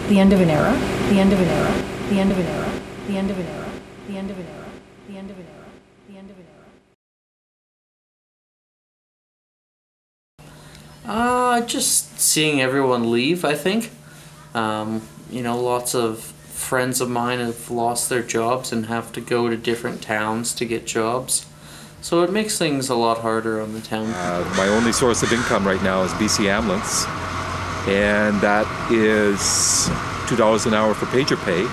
The end of an era, the end of an era, the end of an era, the end of an era, the end of an era, the end of an era, the end of an era. Just seeing everyone leave, I think. You know, lots of friends of mine have lost their jobs and have to go to different towns to get jobs. So it makes things a lot harder on the town. My only source of income right now is BC Ambulance, and that is $2 an hour for pager pay.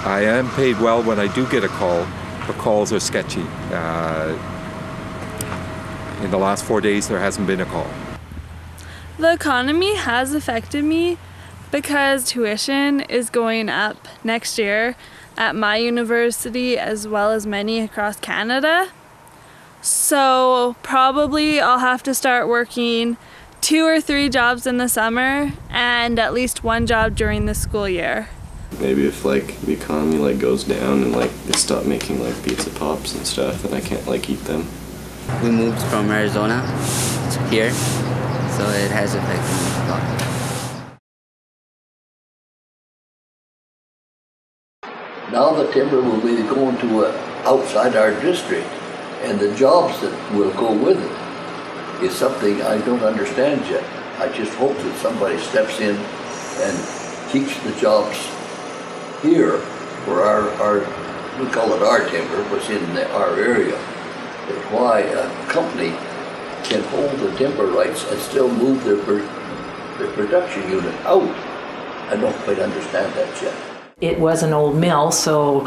I am paid well when I do get a call, but calls are sketchy. In the last 4 days, there hasn't been a call. The economy has affected me because tuition is going up next year at my university as well as many across Canada. So probably I'll have to start working 2 or 3 jobs in the summer and at least 1 job during the school year. Maybe if like the economy like goes down and like they stop making like pizza pops and stuff, then I can't like eat them. We moved from Arizona to here, so it has affected me a lot. Now the timber will be going to outside our district, and the jobs that will go with it is something I don't understand yet. I just hope that somebody steps in and keeps the jobs here for our we call it our timber, what's in our area. But why a company can hold the timber rights and still move their production unit out, I don't quite understand that yet. It was an old mill, so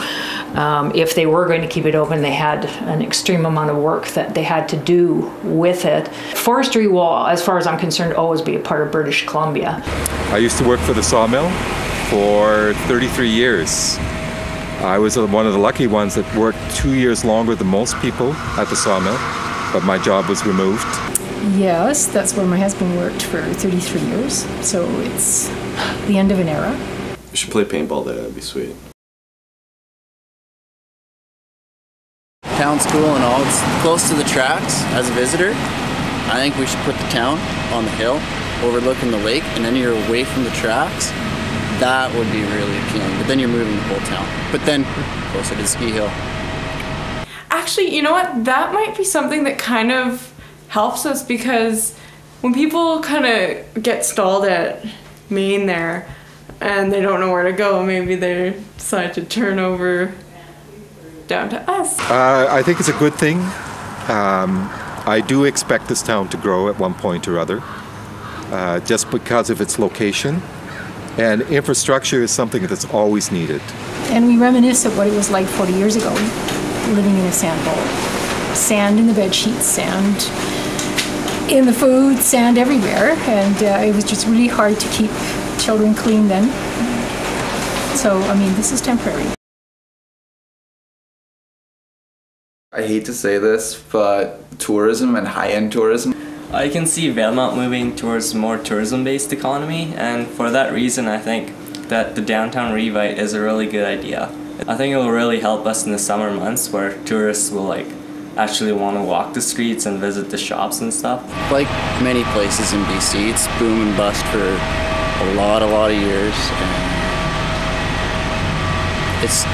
if they were going to keep it open, they had an extreme amount of work that they had to do with it. Forestry will, as far as I'm concerned, always be a part of British Columbia. I used to work for the sawmill for 33 years. I was one of the lucky ones that worked 2 years longer than most people at the sawmill, but my job was removed. Yes, that's where my husband worked for 33 years, so it's the end of an era. We should play paintball there, that'd be sweet. Town school and all, it's close to the tracks as a visitor. I think we should put the town on the hill, overlooking the lake, and then you're away from the tracks. That would be really appealing, but then you're moving the whole town. But then closer to the ski hill. Actually, you know what? That might be something that kind of helps us, because when people kind of get stalled at Maine there, and they don't know where to go, maybe they decide to turn over down to us. I think it's a good thing. I do expect this town to grow at one point or other, just because of its location. And infrastructure is something that's always needed. And we reminisce of what it was like 40 years ago, living in a sand bowl. Sand in the bed sheets, sand in the food, sand everywhere. And it was just really hard to keep children clean then. So, I mean, this is temporary. I hate to say this, but tourism and high-end tourism. I can see Valemount moving towards a more tourism-based economy, and for that reason I think that the downtown revite is a really good idea. I think it will really help us in the summer months where tourists will actually want to walk the streets and visit the shops and stuff. Like many places in BC, it's boom and bust for a lot of years, and it's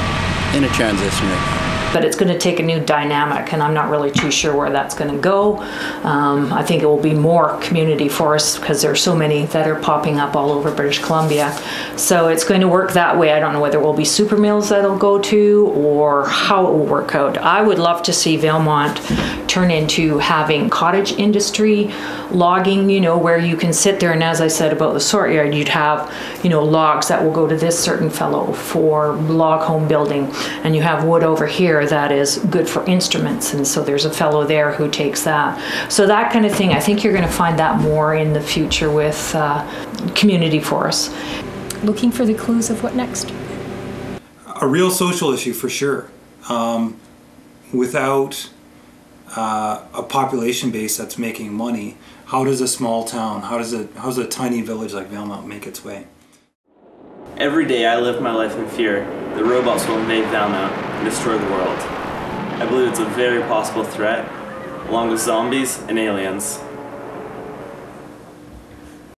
in a transition right now. But it's going to take a new dynamic, and I'm not really too sure where that's going to go. I think it will be more community forests because there are so many that are popping up all over British Columbia. So it's going to work that way. I don't know whether it will be super mills that it'll go to or how it will work out. I would love to see Valemount turn into having cottage industry, logging, you know, where you can sit there, and as I said about the sort yard, you'd have, you know, logs that will go to this certain fellow for log home building, and you have wood over here that is good for instruments, and so there's a fellow there who takes that. So that kind of thing, I think you're going to find that more in the future with community forests. Looking for the clues of what next? A real social issue for sure. Without a population base that's making money, how does a small town, how does a tiny village like Valemount make its way? Every day I live my life in fear that robots will invade Valemount and destroy the world. I believe it's a very possible threat, along with zombies and aliens.